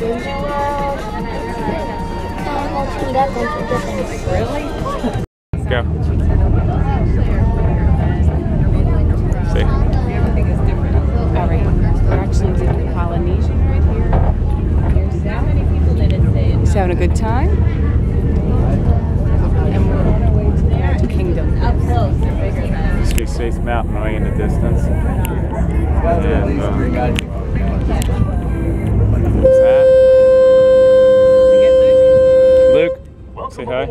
Disney World. And that's when that goes to different. Really? Go. See. Everything is different. All right. We're actually doing Polynesian right here. There's so many people that it's He's having a good time. And we're on our way to the Magic Kingdom. Up close, they're bigger than. You see Space Mountain way in the distance. And, what's that? Luke, say hi.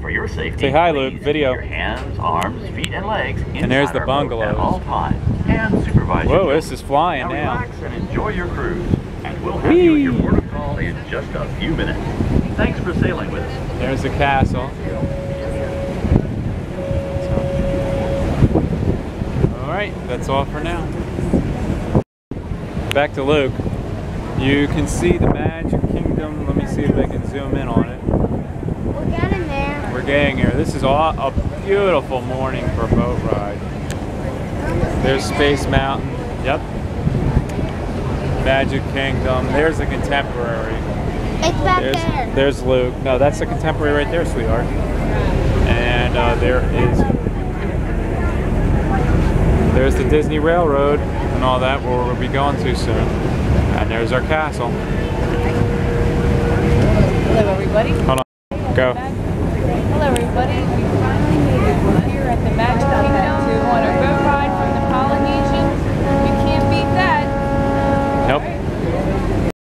For your safety, say hi, Luke. Video. Your hands, arms, feet, and legs. And there's the bungalows. At all times. And supervise. Whoa, this is flying now. Relax and enjoy your cruise. And we'll have you at your port of call in just a few minutes. Thanks for sailing with us. There's the castle. All right, that's all for now. Back to Luke. You can see the Magic Kingdom. Let me see if I can zoom in on it. We're getting there. We're getting here. This is a beautiful morning for a boat ride. There's Space Mountain. Yep. Magic Kingdom. There's the Contemporary. It's back there. There's Luke. No, that's the Contemporary right there, sweetheart. And there's the Disney Railroad and all that, where we'll be going to soon. And there's our castle. Hello, everybody. Hold on. Go. Hello, everybody. We finally made it. We're here at the Magic Kingdom.